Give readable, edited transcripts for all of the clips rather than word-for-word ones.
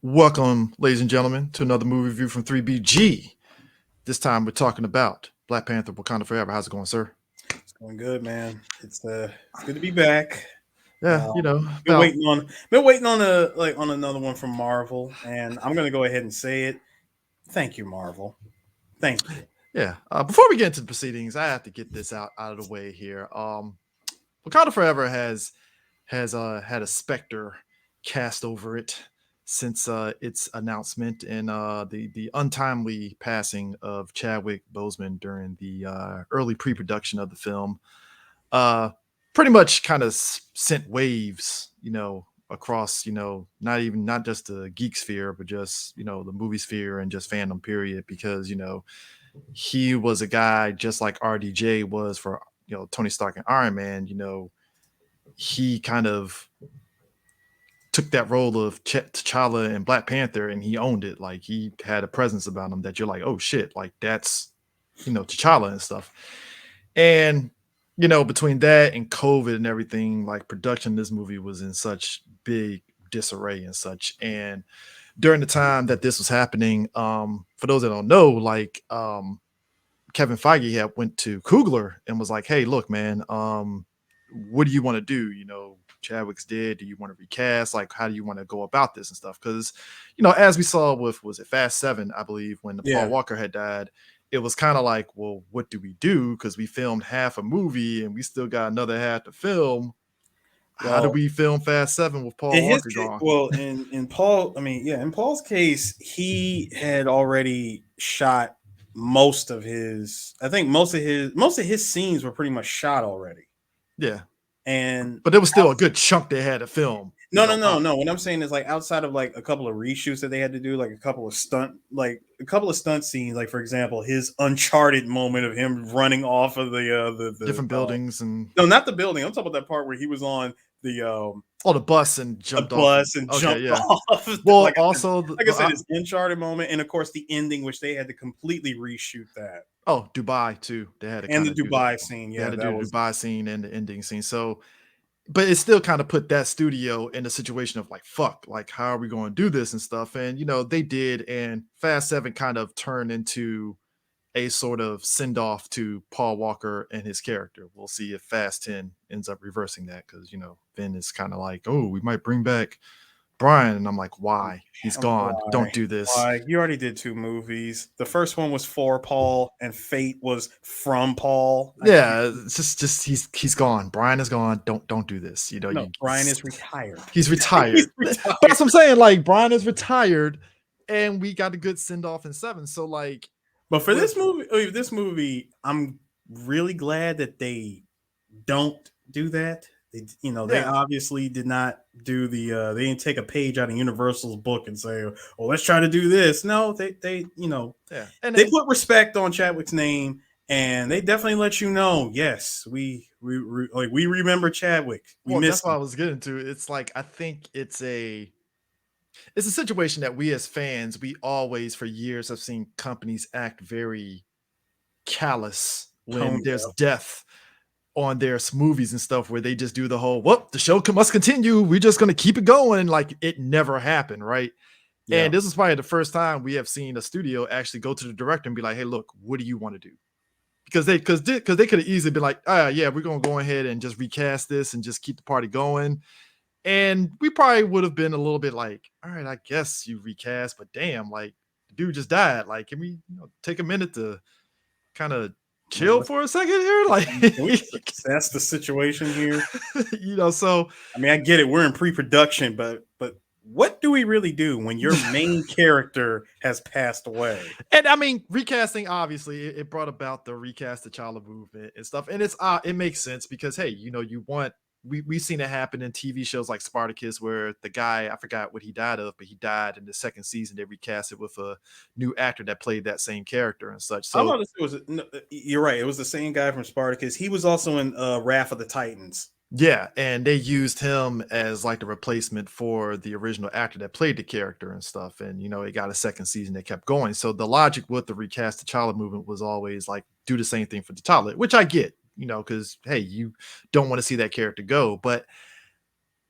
Welcome, ladies and gentlemen, to another movie review from 3BG. This time we're talking about Black Panther Wakanda Forever. How's it going, sir? It's going good, man. It's good to be back. Yeah, Been about waiting on on another one from Marvel, and I'm gonna go ahead and say it. Thank you, Marvel. Thank you. yeah. Before we get into the proceedings, I have to get this out of the way here. Wakanda Forever has had a specter cast over it since its announcement and the untimely passing of Chadwick Boseman during the early pre-production of the film. uh Pretty much kind of sent waves, across, not just the geek sphere, but just, the movie sphere and just fandom period, because he was a guy just like RDJ was for, Tony Stark and Iron Man. He kind of took that role of T'Challa and Black Panther, and he owned it. Like, he had a presence about him that you're like, oh shit, like that's, T'Challa and stuff. And between that and COVID and everything, like, production of this movie was in such big disarray and such. And during the time that this was happening, for those that don't know, like, Kevin Feige had went to Kugler and was like, "Hey, look, man, what do you want to do? Chadwick's dead. Do you want to recast? Like, how do you want to go about this and stuff?" Because, as we saw with, was it Fast 7, I believe, when the Paul Yeah. Walker had died, it was kind of like, well, what do we do? Because we filmed half a movie and we still got another half to film. How do Well, we film Fast 7 with Paul in his Walker case, gone? well, in Paul, I mean, yeah, in Paul's case, he had already shot most of his. I think most of his scenes were pretty much shot already, Yeah, and but there was still a good chunk they had to film. no, no, no, no. What I'm saying is, like, outside of like a couple of reshoots that they had to do, like a couple of stunt scenes, like for example, his Uncharted moment of him running off of Different buildings and no, not the building. I'm talking about that part where he was on the bus and the jumped off. bus and Okay, jumped yeah. off. Well, like I said, also like I said, his Uncharted moment, and of course the ending, which they had to completely reshoot that, Dubai too. They had to and kind the of do the Dubai scene. they had Yeah, to that do the was Dubai scene and the ending scene. So, but it still kind of put that studio in a situation of like, fuck, like, how are we going to do this and stuff? And they did, and Fast 7 kind of turned into a sort of send off to Paul Walker and his character. We'll see if Fast 10 ends up reversing that, because Finn is kind of like, oh, we might bring back Brian, and I'm like, why? He's gone. Don't why. do this. Why? You already did two movies. The first one was for Paul, and Fate was from Paul. I can't. Yeah, it's just he's gone. Brian is gone. Don't do this. No, Brian is retired. He's He's retired. But retired. that's what I'm saying. Like, Brian is retired, and we got a good send off in 7. So, like, But for with this movie, I'm really glad that they don't do that. They yeah, obviously did not do they didn't take a page out of Universal's book and say, "Oh, let's try to do this." No, yeah, and they put respect on Chadwick's name, and they definitely let you know, yes, we remember Chadwick. We well, miss that's what I him. was getting to. It's like, I think it's a situation that we as fans, we always for years have seen companies act very callous Tone when there's deaf. death on their movies and stuff, where they just do the whole, well, the show must continue, we're just going to keep it going, like it never happened, right? Yeah. And this is probably the first time we have seen a studio actually go to the director and be like, hey, look, what do you want to do? Because they could have easily been like, yeah, we're going to go ahead and just recast this and just keep the party going. And we probably would have been a little bit like, all right, I guess you recast, but damn, like, the dude just died. Like, can we, take a minute to kind of I mean, chill for a second here? Like, can we just assess the situation here? so I mean, I get it. We're in pre-production, but what do we really do when your main character has passed away? and I mean, recasting, obviously, it brought about the RecastTChalla movement and stuff. And it makes sense because, hey, you want, we've seen it happen in TV shows like Spartacus, where the guy, I forgot what he died of, but he died in the second season. They recast it with a new actor that played that same character and such. I'm So about to say it was. No, you're right. It was the same guy from Spartacus. He was also in Wrath of the Titans. yeah, and they used him as like the replacement for the original actor that played the character and stuff. And it got a second season that kept going. So the logic with the recast T'Challa movement was always like, do the same thing for T'Challa, which I get, because hey, you don't want to see that character go. But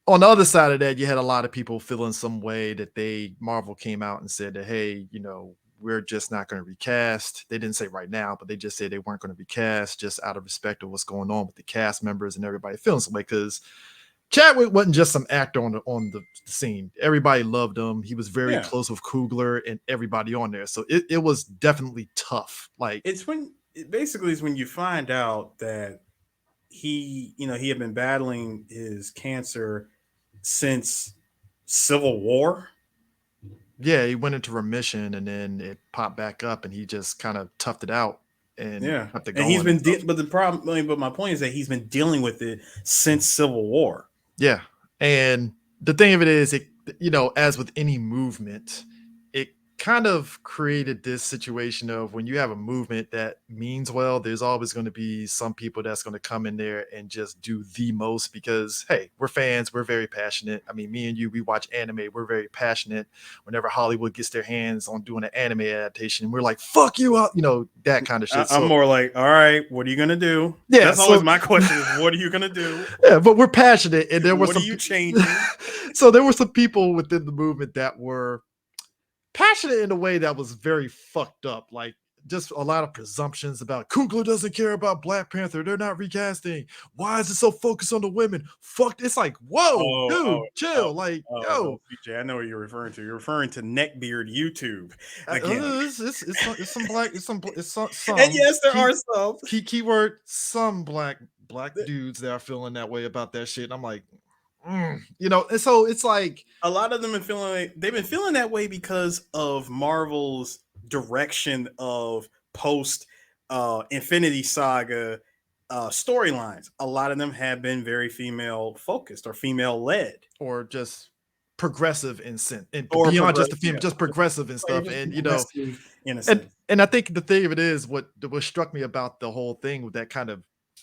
on the other side of that, you had a lot of people feeling some way that Marvel came out and said that, hey, we're just not going to recast. They didn't say right now, but they just said they weren't going to recast just out of respect of what's going on with the cast members and everybody feeling some way because Chadwick wasn't just some actor on the scene. Everybody loved him. He was very Yeah, close with Coogler and everybody on there. So it was definitely tough. Like, it's when it basically is when you find out that he had been battling his cancer since Civil War. yeah, he went into remission and then it popped back up and he just kind of toughed it out and Yeah, kept it and he's going and been, stuff. but the problem, I mean, but my point is that he's been dealing with it since Civil War. Yeah. And the thing of it is, as with any movement, it kind of created this situation of when you have a movement that means well, there's always going to be some people that's going to come in there and just do the most because, hey, we're fans. We're very passionate. I mean, me and you, we watch anime. We're very passionate. Whenever Hollywood gets their hands on doing an anime adaptation, we're like, fuck you up, that kind of shit. I'm So, more like, all right, what are you gonna do? yeah. That's always So, my question: is what are you gonna do? yeah, but we're passionate, and there were What are some. you changing? So there were some people within the movement that were passionate in a way that was very fucked up. Like just a lot of presumptions about Coogler doesn't care about Black Panther. They're not recasting. Why is it so focused on the women? Fuck. It's like, whoa, Oh, oh, dude, oh, chill. Like, oh no, yo, CJ, I know what you're referring to. You're referring to Neckbeard YouTube again. it's some black, it's And some yes, there are some. keyword some black dudes that are feeling that way about that shit. And I'm like, and so it's like, A lot of them have feeling they've been feeling that way because of Marvel's direction of post Infinity Saga storylines. A lot of them have been very female focused or female led or just progressive in sense and or beyond progress. just the film, Yeah, just progressive and or stuff. just And progressive in a and sense. and I think the thing of it is what struck me about the whole thing that kind of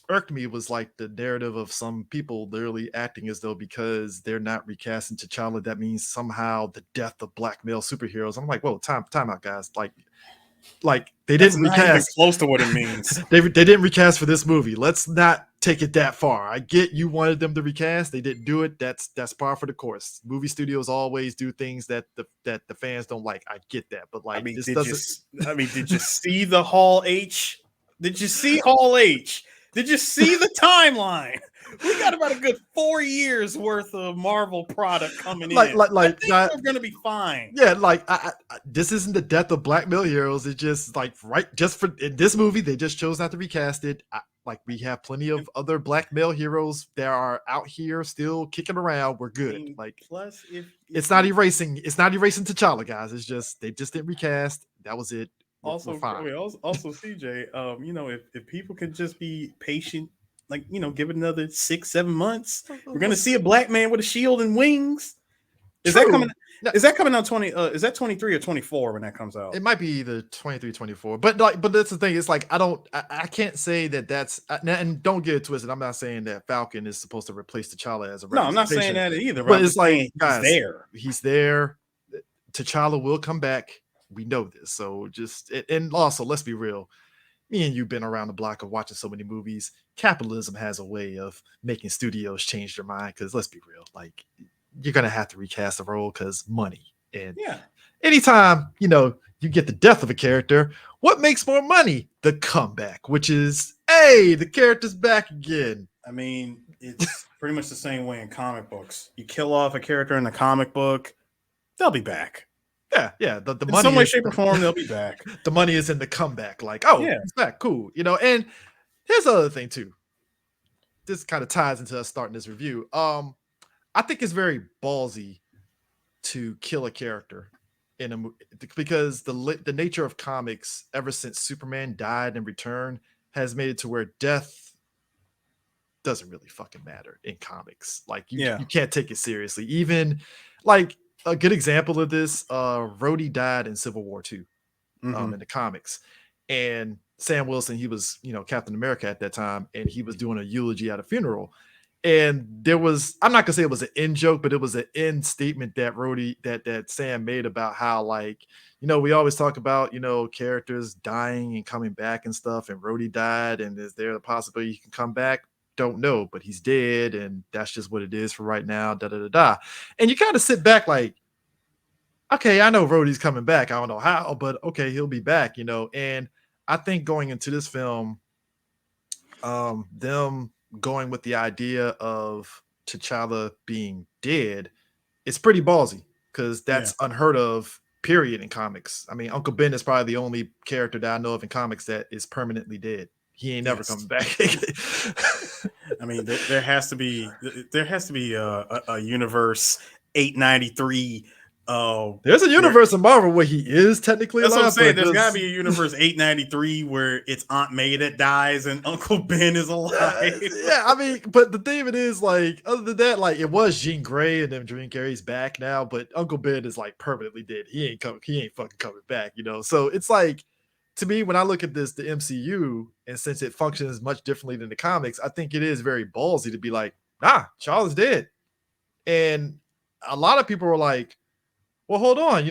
irked me was like the narrative of some people literally acting as though because they're not recasting T'Challa, that means somehow the death of black male superheroes. I'm like, whoa, time out, guys. Like they That's didn't not even recast close to what it means. they didn't recast for this movie. Let's not take it that far. I get you wanted them to recast. They didn't do it. That's par for the course. Movie studios always do things that the fans don't like. I get that. But I like mean, this doesn't did you see the Hall H? Did you see Hall H? Did you see the timeline? We got about a good 4 years worth of Marvel product coming like in. like I like think that. we're gonna be fine. Yeah, like this isn't the death of black male heroes. It's just like right, just for in this movie, they just chose not to recast it. Like we have plenty of other black male heroes that are out here still kicking around. We're I good. mean, Like plus if it's not you erasing. It's not erasing T'Challa, guys. It's just they just didn't recast. That was it. We're also, I fine. mean, also CJ, if people could just be patient, like give it another 6, 7 months, we're gonna see a black man with a shield and wings. Is that coming? True. No, Is that coming out 20? Is that 23 or 24 when that comes out? it might be either 23, 24. But like, but that's the thing. It's like I can't say that that's and don't get it twisted. I'm not saying that Falcon is supposed to replace T'Challa as a No, I'm not saying representation, that either. But but I'm it's just like, saying he's guys, there. he's there. T'Challa will come back. We know this. So just and also let's be real. Me and you've been around the block of watching so many movies. Capitalism has a way of making studios change their mind. Because let's be real, like you're gonna have to recast the role because money. And Yeah. anytime you get the death of a character, what makes more money? The comeback, which is, hey, the character's back again. I mean, it's pretty much the same way in comic books. You kill off a character in the comic book, they'll be back. Yeah. The In some way, money shape, or form, they'll be back. the money is in the comeback. Like, oh, Yeah. he's back, cool. And here's the other thing too. This kind of ties into us starting this review. I think it's very ballsy to kill a character in a movie because the nature of comics ever since Superman died and returned has made it to where death doesn't really fucking matter in comics. Like Yeah. you can't take it seriously. Even like a good example of this, Rhodey died in Civil War 2 Mm-hmm. in the comics. And Sam Wilson, he was, Captain America at that time, and he was doing a eulogy at a funeral. And there was, I'm not gonna say it was an end joke, but it was an end statement that Rhodey, that Sam made about how, like, we always talk about, characters dying and coming back and stuff, and Rhodey died, and is there a possibility he can come back? don't know, but he's dead, and that's just what it is for right now. Da da da da. And you kind of sit back like, okay, I know Rhodey's coming back. I don't know how, but okay, he'll be back. And I think going into this film, them going with the idea of T'Challa being dead, it's pretty ballsy because Yeah. that's unheard of. Period in comics. I mean, Uncle Ben is probably the only character that I know of in comics that is permanently dead. He ain't never coming Yes. back. I mean, there has to be a universe 893 There's a where universe in Marvel where he is technically that's what I'm alive, saying. but There's got to just be a universe 893 where it's Aunt May that dies and Uncle Ben is alive. yeah, I mean, but the thing of it is, like, other than that, like, it was Jean Grey and then Jean Grey's back now, but Uncle Ben is like permanently dead. He ain't fucking coming back. So it's like, to me, when I look at this, the MCU, and since it functions much differently than the comics, I think it is very ballsy to be like, nah, Charles dead. And a lot of people were like, well, hold on.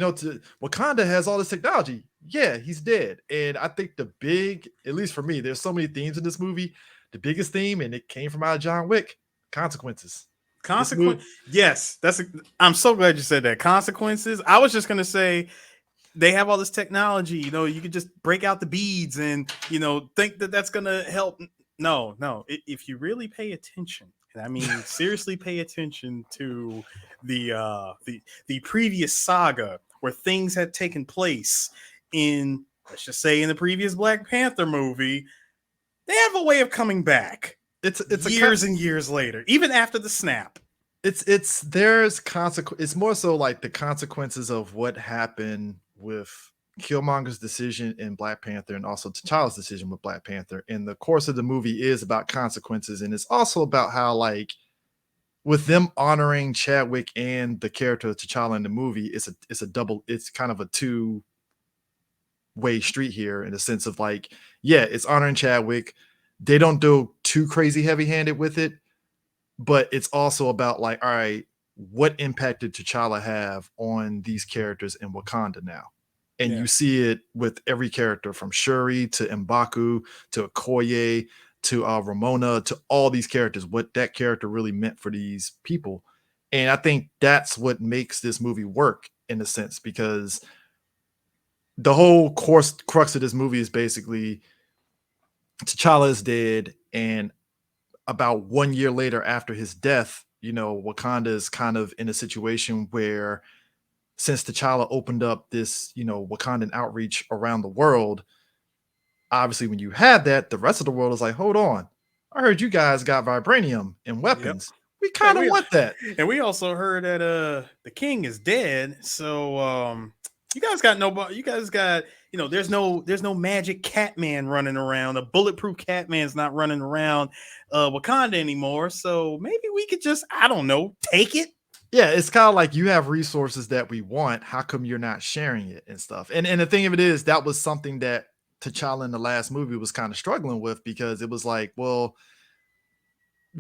Wakanda has all this technology. Yeah, he's dead. And I think the big, at least for me, there's so many themes in this movie. The biggest theme, and it came from out of John Wick, consequences. This Consequence. movie, Yes, I'm so glad you said that. Consequences. I was just gonna say they have all this technology. You could just break out the beads and think that that's gonna help. No, no. If you really pay attention, and I mean seriously, pay attention to the previous saga where things had taken place in, let's just say, in the previous Black Panther movie, they have a way of coming back it's a years and years later, even after the snap. it's there's consequence. It's more so like the consequences of what happened with Killmonger's decision in Black Panther, and also T'Challa's decision with Black Panther. And the course of the movie is about consequences, and it's also about how, like, with them honoring Chadwick and the character of T'Challa in the movie, it's kind of a two-way street here, in the sense of, like, yeah, it's honoring Chadwick. They don't do too crazy heavy-handed with it, but it's also about, like, all right, what impact did T'Challa have on these characters in Wakanda now? And Yeah. you see it with every character, from Shuri to M'Baku to Okoye to Ramona, to all these characters, what that character really meant for these people. And I think that's what makes this movie work, in a sense, because the whole crux of this movie is basically T'Challa is dead, and about 1 year later after his death, Wakanda is kind of in a situation where, since T'Challa opened up this, Wakandan outreach around the world, obviously when you had that, the rest of the world is like, hold on, I heard you guys got vibranium and Yep. weapons. We And kind of we want that. and we also heard that the king is dead. So you guys got nobody. You guys got there's no magic Catman running around. A bulletproof Catman's not running around Wakanda anymore. So maybe we could just, I don't know, take it. Yeah, it's kind of like, you have resources that we want. How come you're not sharing it and stuff? And the thing of it is, that was something that T'Challa in the last movie was kind of struggling with, because it was like, well,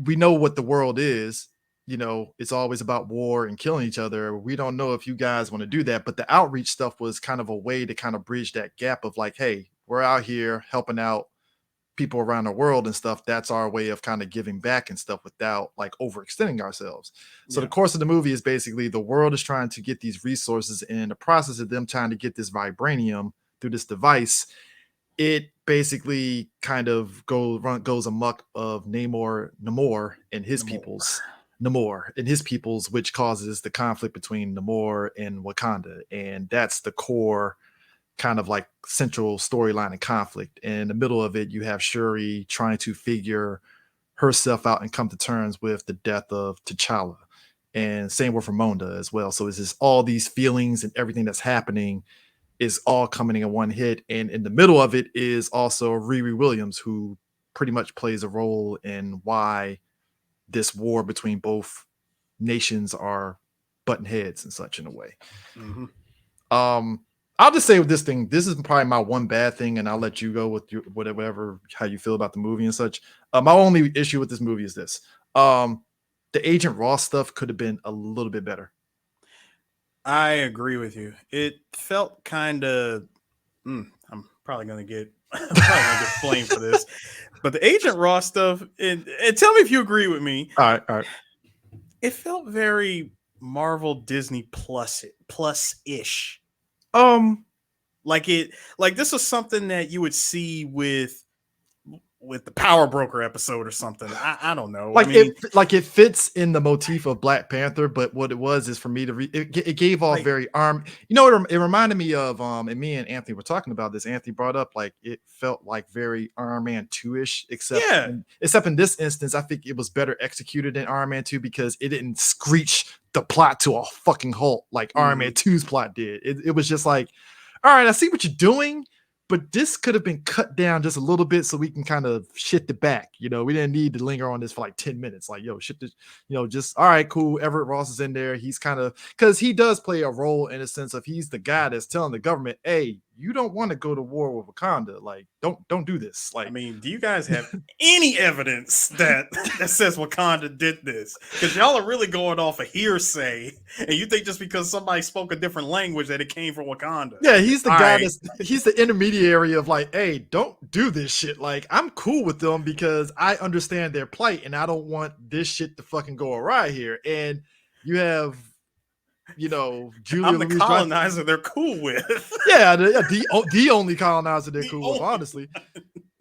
we know what the world is. It's always about war and killing each other. We don't know if you guys want to do that. But the outreach stuff was kind of a way to kind of bridge that gap of, like, hey, we're out here helping out people around the world and stuff. That's our way of kind of giving back and stuff, without, like, overextending ourselves. So the Yeah. course of the movie is basically the world is trying to get these resources, and in the process of them trying to get this vibranium through this device, it basically kind of goes amok of Namor and his No more. peoples. Namor and his peoples, which causes the conflict between Namor and Wakanda. And that's the core kind of, like, central storyline and conflict. And in the middle of it, you have Shuri trying to figure herself out and come to terms with the death of T'Challa. And same with Ramonda as well. So it's just all these feelings and everything that's happening is all coming in one hit. And in the middle of it is also Riri Williams, who pretty much plays a role in why this war between both nations are button heads and such, in a way. Mm-hmm. Um, I'll just say with this thing, this is probably my one bad thing, and I'll let you go with your whatever how you feel about the movie and such. My only issue with this movie is this: the Agent Ross stuff could have been a little bit better. I agree with you. It felt kind of. I'm probably gonna get probably gonna get flamed for this, but the Agent Ross stuff, and tell me if you agree with me. All right, all right. It felt very Marvel Disney plus ish. Um, Like it, like this was something that you would see with the Power Broker episode or something. I don't know. I mean, like it fits in the motif of Black Panther, but what it was is for me to it gave off like very arm. You know, it reminded me of and me and Anthony were talking about this. Anthony brought up like it felt like very Iron Man 2-ish, yeah, except in this instance, I think it was better executed in Iron Man 2 because it didn't screech the plot to a fucking halt like Iron Man mhm. 2's plot did. It was just like, all right, I see what you're doing, but this could have been cut down just a little bit so we can kind of shift it back. You know, we didn't need to linger on this for like 10 minutes. Like, yo, shit this, just all right, cool. Everett Ross is in there. He's kind of because he does play a role in a sense of he's the guy that's telling the government, hey, you don't want to go to war with Wakanda. Like, don't do this. I Like, mean, do you guys have any evidence that that says Wakanda did this? Because y'all are really going off a hearsay, and you think just because somebody spoke a different language that it came from Wakanda. yeah, he's the All guy right, he's the intermediary of like, hey, don't do this shit. Like, I'm cool with them because I understand their plight and I don't want this shit to fucking go awry here. And you have, Julia I'm the Louise Dreyfus. colonizer they're cool with. Yeah, the only colonizer they're The cool with, only, honestly.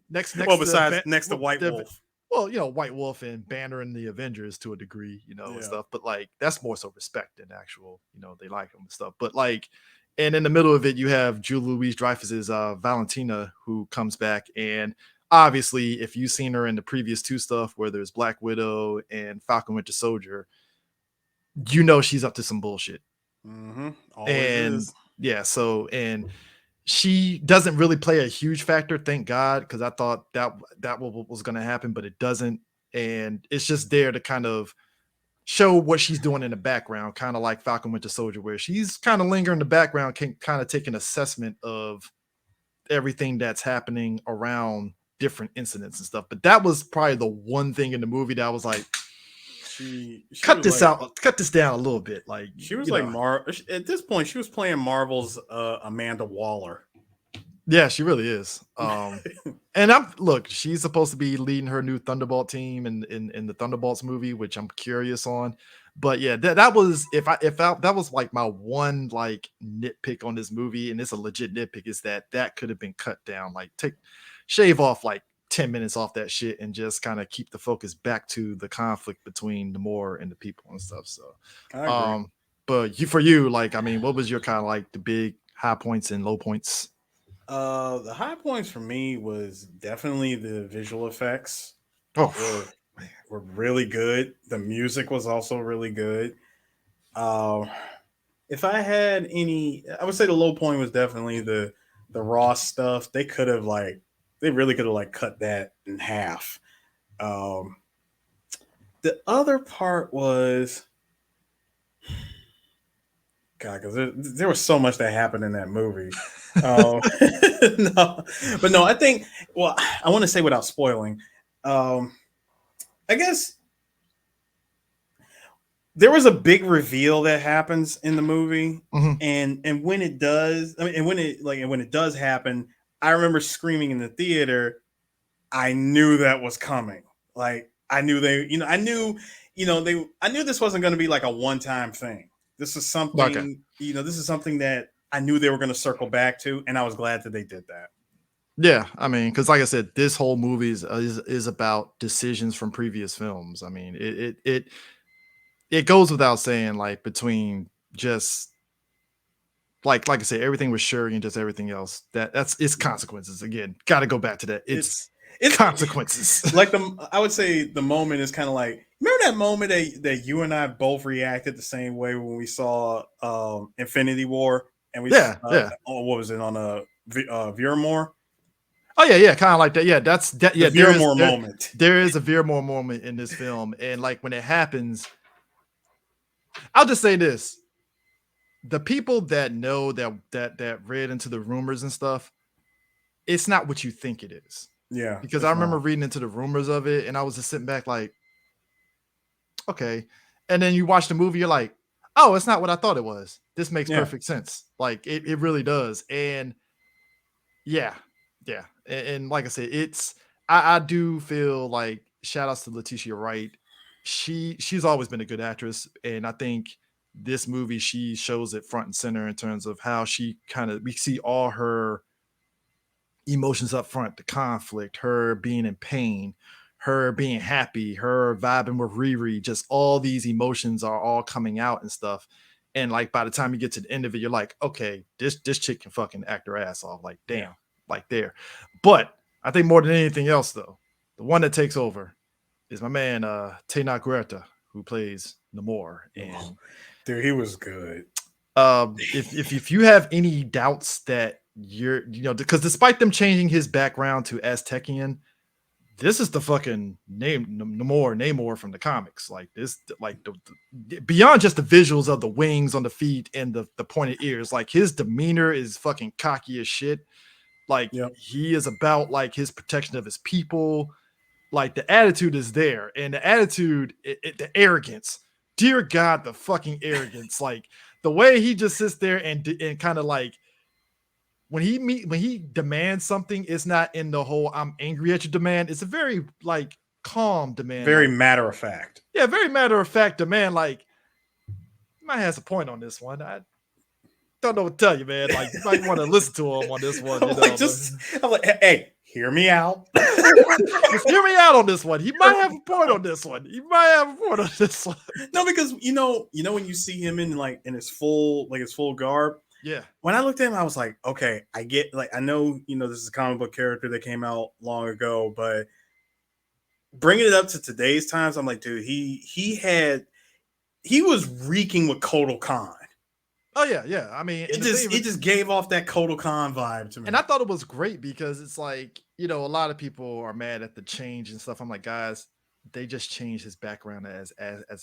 Next well, to besides next to White Wolf. well, White Wolf and Banner and the Avengers to a degree, and Yeah. stuff. But like that's more so respect than actual, they like them and stuff. But like, and in the middle of it, you have Julia Louise Dreyfus's Valentina who comes back, and obviously, if you've seen her in the previous two stuff where there's Black Widow and Falcon Winter Soldier, she's up to some bullshit. Mm-hmm. Always And is. yeah, and she doesn't really play a huge factor, thank God, because I thought that what was going to happen, but it doesn't. And it's just there to kind of show what she's doing in the background, kind of like Falcon Winter Soldier, where she's kind of lingering in the background, can kind of take an assessment of everything that's happening around different incidents and stuff. But that was probably the one thing in the movie that I was like, She cut was this like out, cut this down a little bit. Like, she was like at this point she was playing Marvel's Amanda Waller. Yeah, she really is. And look, she's supposed to be leading her new Thunderbolt team in the Thunderbolts movie, which I'm curious on. But yeah, that was that was like my one like nitpick on this movie, and it's a legit nitpick, is that could have been cut down. Like shave off like 10 minutes off that shit and just kind of keep the focus back to the conflict between the Moor and the people and stuff. So I agree. but for you, like, I mean, what was your kind of like the big high points and low points? The high points for me was definitely the visual effects Oh, were were really good. The music was also really good. Uh, if I had any, I would say the low point was definitely the Ross stuff. They really could have like cut that in half. Um, the other part was God, because there was so much that happened in that movie. Um, no, but no, I think. Well, I want to say without spoiling. Um, I guess there was a big reveal that happens in the movie, mhm. and when it does, I mean, and when it does happen, I remember screaming in the theater. I knew that was coming. Like I knew I knew, I knew this wasn't going to be like a one time thing. This is Okay. something, this is something that I knew they were going to circle back to, and I was glad that they did that. Yeah, I mean, because like I said, this whole movie is about decisions from previous films. I mean, it goes without saying, like between just like I said, everything with Shuri and just everything else. That's it's Yeah. consequences. Again, got to go back to that. It's It's consequences. like I would say the moment is kind of like, remember that moment that you and I both reacted the same way when we saw Infinity War, and we Yeah, yeah. what was it on Viramore? Oh yeah, yeah, kind of like that. Yeah, that's that. The Yeah, Viramore moment. there is a Veermore moment in this film, and like when it happens, I'll just say this: the people that know that read into the rumors and stuff, it's not what you think it is. Yeah, Because I it's remember not. reading into the rumors of it, and I was just sitting back like, okay. And then you watch the movie, you're like, oh, it's not what I thought it was. This makes Yeah, perfect sense. Like it really does. And yeah, Yeah, and like I said, I do feel like shout outs to Letitia Wright. She's always been a good actress, and I think this movie she shows it front and center in terms of how she kind of we see all her emotions up front, the conflict, her being in pain, her being happy, her vibing with Riri, just all these emotions are all coming out and stuff. And like by the time you get to the end of it, you're like, okay, this chick can fucking act her ass off. Like, Yeah. damn, like there. But I think more than anything else, though, the one that takes over is my man Tena Guerta, who plays Namor. Oh, And dude, he was good. if you have any doubts that because despite them changing his background to Aztecian, this is the fucking Namor from the comics. Like this, like beyond just the visuals of the wings on the feet and the pointed ears, like his demeanor is fucking cocky as shit. Like Yep. he is about like his protection of his people. Like the attitude is there, and the attitude, the arrogance. Dear God, the fucking arrogance. Like the way he just sits there and kind of like when he demands something, it's not in the whole I'm angry at your demand. It's a very like calm demand. Very Like matter of fact. yeah, very matter of fact demand. Like you might have a point on this one. I don't know what to tell you, man. Like you might want to listen to him on this one. You know, I'm like, hey, hear me out. just hear me out on this one. He might have a point on this one. He might have a point on this one. No, because when you see him in like in his full garb. Yeah. When I looked at him, I was like, okay, I get like I know this is a comic book character that came out long ago, but bringing it up to today's times, I'm like, dude, he was reeking with Kotal Khan. Oh yeah, yeah. I mean, It just gave off that Kotal Khan vibe to me. And I thought it was great because it's like, a lot of people are mad at the change and stuff. I'm like, guys, they just changed his background as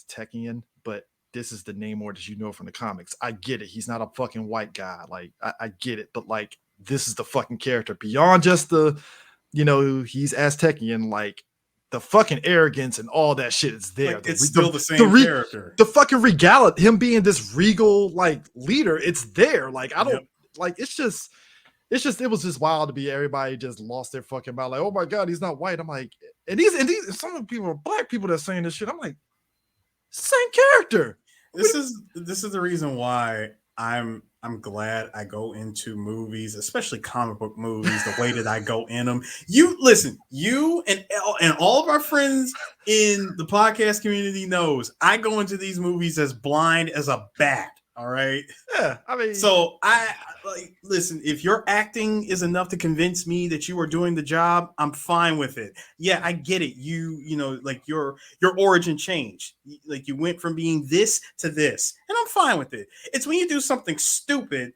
Techian, but this is the Namor that you know from the comics. I get it. He's not a fucking white guy. Like, I get it, but like, this is the fucking character beyond just he's Aztecian. Like, the fucking arrogance and all that shit is there. Like, it's still the same character. The fucking regality, him being this regal like leader, it's there. Like, I don't like. It was just wild to be everybody just lost their fucking mind. Like, oh my god, he's not white. I'm like, and these some of the people are black people that are saying this shit. I'm like, same character. This is the reason why I'm glad I go into movies, especially comic book movies, the way that I go in them. You listen, you and all of our friends in the podcast community knows I go into these movies as blind as a bat. All right. Yeah, I mean, so I like listen. If your acting is enough to convince me that you are doing the job, I'm fine with it. Yeah, I get it. Like your origin changed. Like you went from being this to this, and I'm fine with it. It's when you do something stupid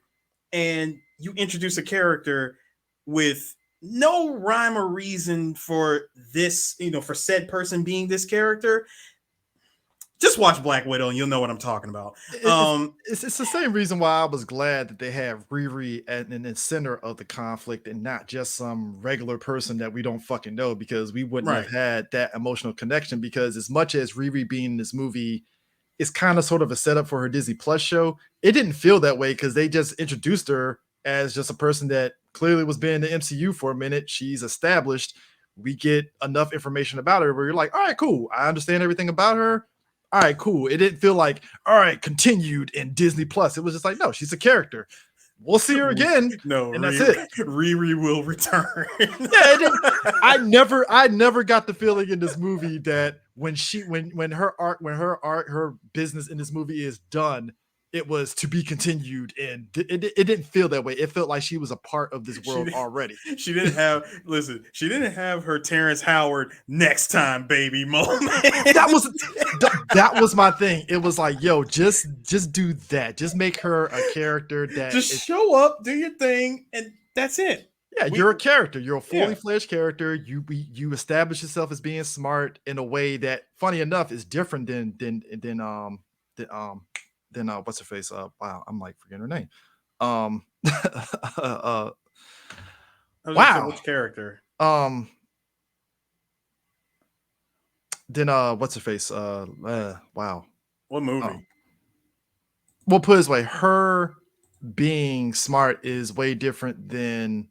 and you introduce a character with no rhyme or reason for this, for said person being this character. Just watch Black Widow and you'll know what I'm talking about. It's the same reason why I was glad that they have Riri in the center of the conflict and not just some regular person that we don't fucking know, because we wouldn't have had that emotional connection. Because as much as Riri being in this movie is kind of sort of a setup for her Disney Plus show, it didn't feel that way because they just introduced her as just a person that clearly was been in the MCU for a minute. She's established. We get enough information about her where you're like, all right, cool. I understand everything about her. All right, cool. It didn't feel like, all right, continued in Disney Plus. It was just like, no, she's a character. We'll see her again. No, and that's it. Riri will return. Yeah, I never got the feeling in this movie that when her business in this movie is done, it was to be continued, and it didn't feel that way. It felt like she was a part of this world already. She didn't have her Terrence Howard next time baby moment. that was my thing. It was like, yo, just do that. Just make her a character that just show up, do your thing, and that's it. Yeah, you're a character. You're a fully fledged character. You establish yourself as being smart in a way that, funny enough, is different than what's her face? Wow, I'm like forgetting her name. Wow, which character? Then what's her face? Wow. What movie? We'll put it this way: her being smart is way different than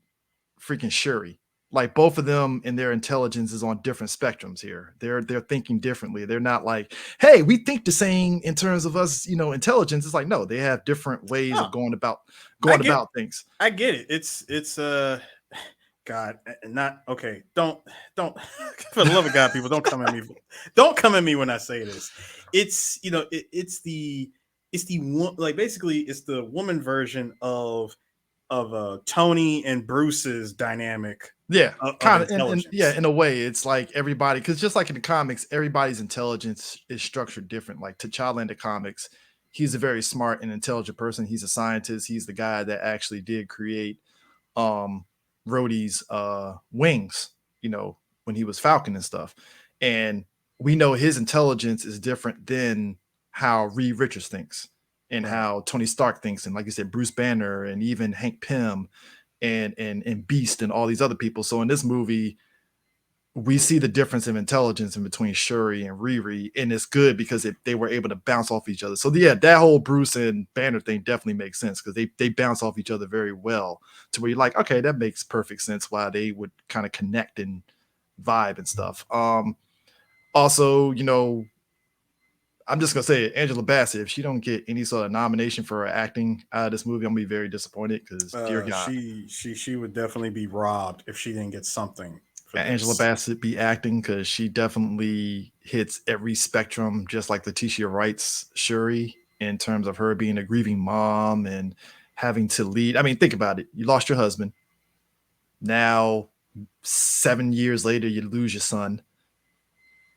freaking Shuri. Like both of them and their intelligence is on different spectrums here. They're thinking differently. They're not like, hey, we think the same in terms of us, intelligence. It's like, no, they have different ways of Oh, going about I going get about things. I get it. It's God, not okay. Don't for the love of God, people, don't come at me. Don't come at me when I say this. It's it's the one, like basically it's the woman version of Tony and Bruce's dynamic Yeah, of kind of, and yeah, intelligence. in a way, it's like everybody, because just like in the comics, everybody's intelligence is structured different. Like T'Challa in the comics, he's a very smart and intelligent person. He's a scientist. He's the guy that actually did create um Rhodey's wings, when he was Falcon and stuff. And we know his intelligence is different than how Reed Richards thinks and Right. how Tony Stark thinks, and like you said, Bruce Banner and even Hank Pym and Beast and all these other people. So in this movie, we see the difference in intelligence in between Shuri and Riri, and it's good because they were able to bounce off each other. So yeah, that whole Bruce and Banner thing definitely makes sense because they bounce off each other very well to where you're like, okay, that makes perfect sense why they would kind of connect and vibe and stuff. Also, I'm just gonna say it, Angela Bassett, if she don't get any sort of nomination for her acting out of this movie, I'm gonna be very disappointed because dear God, She would definitely be robbed if she didn't get something for Angela this. Bassett be acting because she definitely hits every spectrum, just like Letitia Wright's Shuri, in terms of her being a grieving mom and having to lead. I mean, think about it. You lost your husband. Now, 7 years later, you lose your son.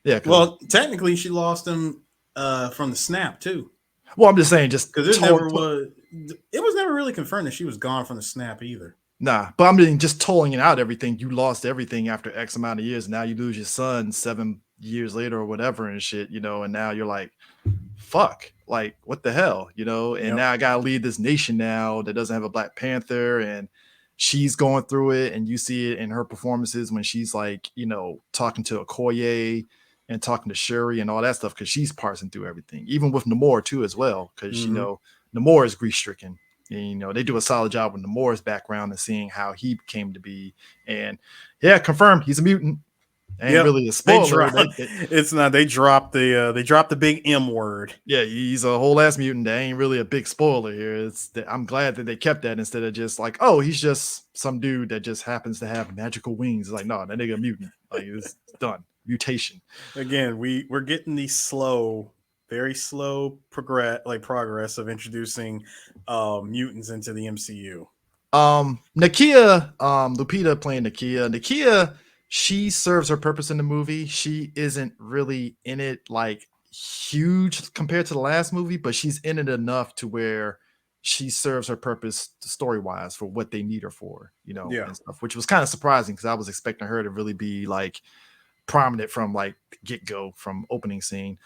Yeah, because Well, technically, she lost him from the snap too, well, I'm just saying, just because it never was. It was never really confirmed that she was gone from the snap either. nah. But I'm mean, just tolling it out everything. You lost everything after X amount of years. Now you lose your son 7 years later or whatever and shit, and now you're like, fuck, like what the hell, and Yep. now I gotta lead this nation now that doesn't have a Black Panther, and she's going through it, and you see it in her performances when she's like, talking to Okoye and talking to Shuri and all that stuff, because she's parsing through everything, even with Namor too as well, because Mm-hmm. Namor is grief stricken. And, they do a solid job with Namor's background and seeing how he came to be. And yeah, confirmed he's a mutant. Ain't Yep. really a They spoiler. drop. It's not. They dropped the big M word. Yeah, he's a whole ass mutant. That ain't really a big spoiler here. I'm glad that they kept that instead of just like, oh, he's just some dude that just happens to have magical wings. It's like, no, that nigga a mutant. Like it's done. Mutation. Again, we're getting these very slow progress of introducing mutants into the MCU. Nakia, Lupita playing Nakia. Nakia, she serves her purpose in the movie. She isn't really in it like huge compared to the last movie, but she's in it enough to where she serves her purpose story wise for what they need her for, Yeah. and stuff, which was kind of surprising because I was expecting her to really be like prominent from like get go from opening scene.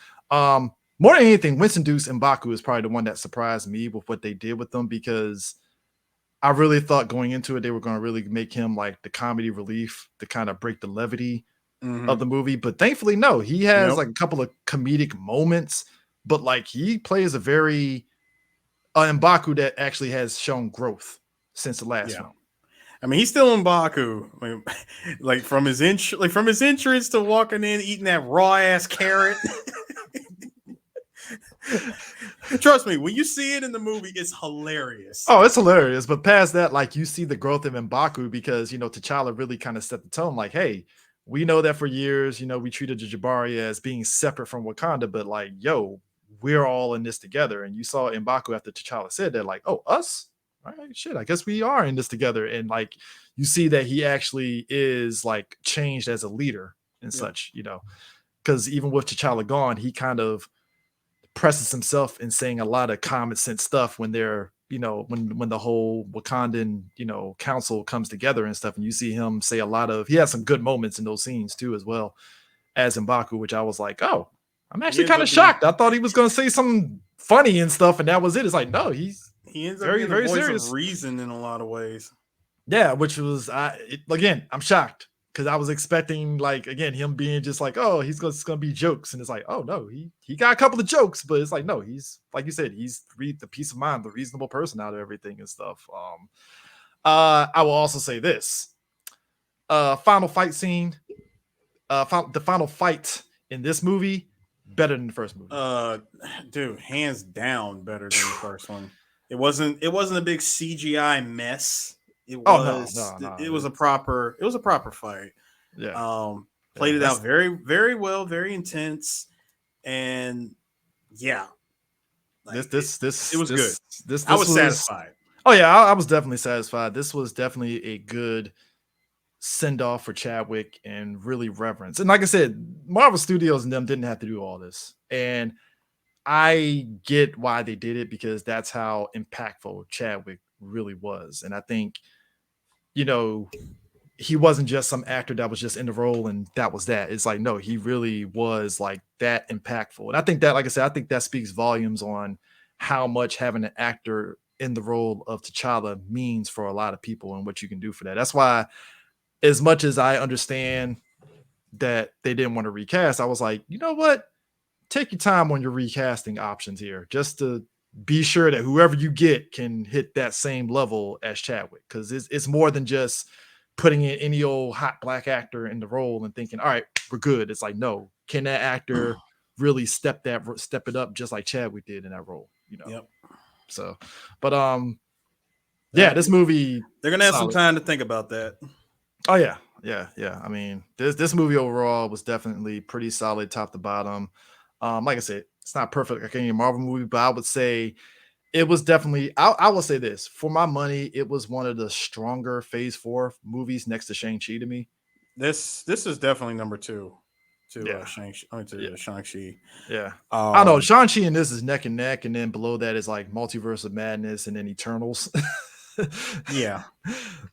More than anything, Winston Deuce and Baku is probably the one that surprised me with what they did with them because I really thought going into it they were going to really make him like the comedy relief to kind of break the levity of Mm-hmm. the movie, but thankfully no, he has Nope. like a couple of comedic moments, but like he plays a very M'Baku that actually has shown growth since the last Yeah. film. I mean, he's still in Baku. I mean, like from his entrance to walking in, eating that raw ass carrot. Trust me, when you see it in the movie, it's hilarious. Oh, it's hilarious. But past that, like you see the growth of M'Baku because T'Challa really kind of set the tone. Like, hey, we know that for years, we treated the Jabari as being separate from Wakanda, but like, yo, we're all in this together. And you saw M'Baku after T'Challa said that, like, oh, us? All right, shit, I guess we are in this together. And like you see that he actually is like changed as a leader and Yep. such, because even with T'Challa gone, he kind of presses himself in saying a lot of common sense stuff when they're when the whole Wakandan council comes together and stuff, and you see him say a lot of he has some good moments in those scenes too as well as M'Baku, which I was like, oh, I'm He actually ends kind of up being shocked. I thought he was going to say something funny and stuff, and that was it. It's like, no, he's he ends up very being the very voice of serious. reason in a lot of ways. Yeah, which was again, I'm shocked because I was expecting like again him being just like, oh, it's gonna be jokes, and it's like, oh no, he got a couple of jokes, but it's like no, he's like you said, he's the peace of mind, the reasonable person out of everything and stuff. I will also say this: Final fight scene, the final fight in this movie better than the first movie. Uh, dude, hands down better than the first one. It wasn't a big CGI mess. It Oh no, was no, it no. was a proper fight. Yeah, yeah. Played it That's out very very well, very intense, and yeah, this like this it this was good. this this I this was was. satisfied. Oh yeah, I was definitely satisfied. This was definitely a good send off for Chadwick and really reverence. And like I said, Marvel Studios and them didn't have to do all this. And I get why they did it because that's how impactful Chadwick really was. And I think, you know, he wasn't just some actor that was just in the role and that was that. It's like, no, he really was like that impactful. And I think that, like I said, I think that speaks volumes on how much having an actor in the role of T'Challa means for a lot of people and what you can do for that. That's why, as much as I understand that they didn't want to recast, I was like, you know what? Take your time on your recasting options here, just to be sure that whoever you get can hit that same level as Chadwick, because it's more than just putting in any old hot black actor in the role and thinking, all right, we're good. It's like, no, can that actor really step it up just like Chadwick did in that role? You know. Yep. So, but yeah, Yeah, this movie they're gonna have some solid. time to think about that. Oh yeah, yeah, yeah. I mean, this movie overall was definitely pretty solid, top to bottom. Like I said, it's not perfect like any Marvel movie, but I would say it was definitely. I will say this for my money, it was one of the stronger Phase Four movies next to Shang Chi to me. This is definitely number two to Yeah, yeah, Shang-Chi. yeah. I don't know. Um, Shang Chi and this is neck and neck, and then below that is like Multiverse of Madness, and then Eternals. yeah,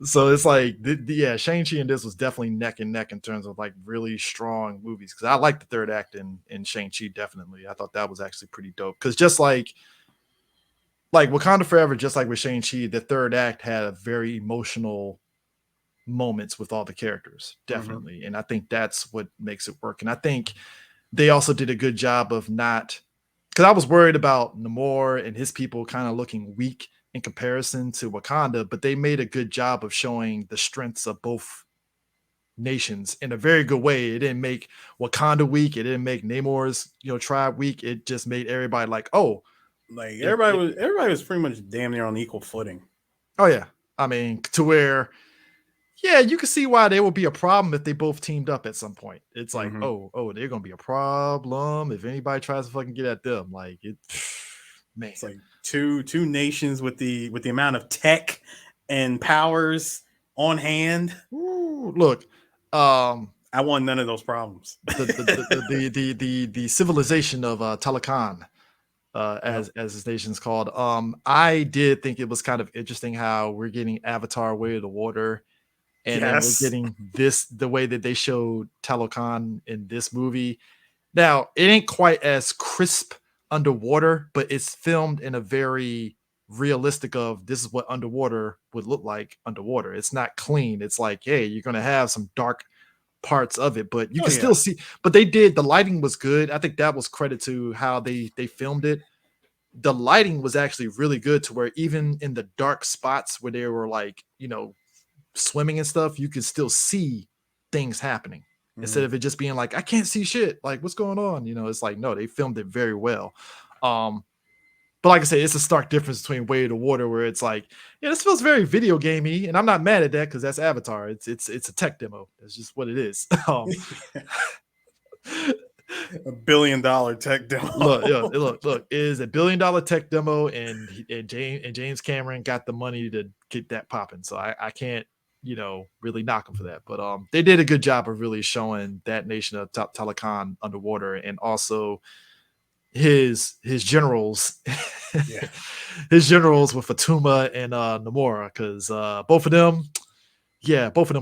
So it's like, yeah, Shang-Chi and this was definitely neck and neck in terms of like really strong movies. Cause I like the third act in Shang-Chi, definitely. I thought that was actually pretty dope. Cause just like Wakanda Forever, just like with Shang-Chi, the third act had a very emotional moments with all the characters, hmm definitely. And I think that's what makes it work. And I think they also did a good job of not, because I was worried about Namor and his people kind of looking weak in comparison to Wakanda, but they made a good job of showing the strengths of both nations in a very good way. It didn't make Wakanda weak. It didn't make Namor's tribe weak. It just made everybody like, oh, like if it, everybody was pretty much damn near on equal footing. oh yeah. I mean, to where yeah, you can see why there will be a problem if they both teamed up at some point. It's like, hmm oh, they're gonna be a problem if anybody tries to fucking get at them. Like it, man. It's like two nations with the amount of tech and powers on hand. Ooh, look, um, I want none of those problems. the civilization of Talakan, Yep. as his nation's called. I did think it was kind of interesting how we're getting Avatar Way of the Water, and then we're Yes. getting this the way that they showed Talokan in this movie. Now, it ain't quite as crisp underwater, but it's filmed in a very realistic of this is what underwater would look like underwater. It's not clean. It's like, hey, you're gonna have some dark parts of it, but you Oh can yeah. still see. But they did the lighting was good. I think that was credit to how they filmed it. The lighting was actually really good to where even in the dark spots where they were like, swimming and stuff, you could still see things happening instead hmm of it just being like, I can't see shit. Like, what's going on? It's like, no, they filmed it very well. Um, but like I said, it's a stark difference between Way to Water, where it's like, yeah, this feels very video gamey, and I'm not mad at that because that's Avatar. It's a tech demo. That's just what it is. $1 billion tech Look, yeah, demo. look, it is $1 billion tech demo, and James Cameron got the money to get that popping. So I can't really knock him for that. But they did a good job of really showing that nation of Talakan underwater, and also his generals, yeah. his generals with Fatuma and Namora, because both of them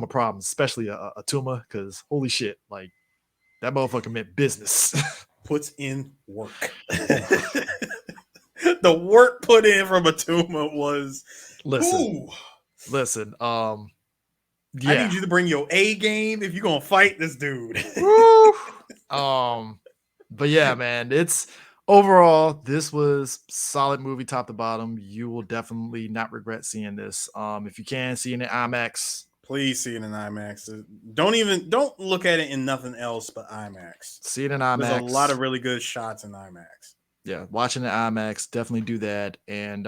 are problems, especially Atuma, because holy shit, like that motherfucker meant business. Puts in work. Oof. The work put in from Atuma was, Listen, ooh, listen. I Yeah. need you to bring your A game if you're gonna fight this dude. Woo! Um, but yeah, man, it's overall this was solid movie top to bottom. You will definitely not regret seeing this. If you can see it in IMAX, Please see it in IMAX. Don't look at it in nothing else but IMAX. See it in There's a lot of IMAX. really good shots in IMAX. Yeah, watching the IMAX, definitely do that. And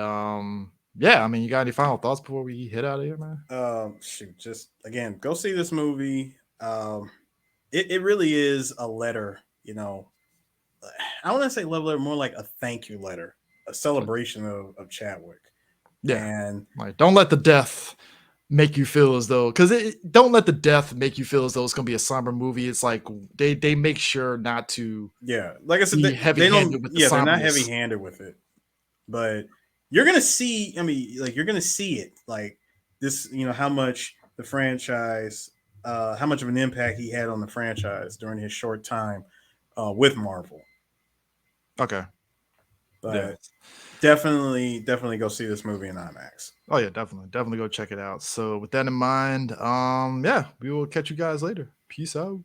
yeah, I mean, you got any final thoughts before we head out of here, man? Shoot, just again, go see this movie. It really is a letter, you know. I want to say love letter, more like a thank you letter, a celebration of Chadwick. Yeah, And like don't let the death make you feel as though, because it don't let the death make you feel as though it's gonna be a somber movie. It's like they make sure not to yeah, like I said, be they heavy-handed don't. with the Yeah, they're not heavy somberness. handed with it, but you're gonna see. I mean, like you're gonna see it, like this. You know how much the franchise, how much of an impact he had on the franchise during his short time with Marvel. Okay. Yeah. But definitely go see this movie in IMAX. Oh yeah, definitely go check it out. So with that in mind, yeah, we will catch you guys later. Peace out.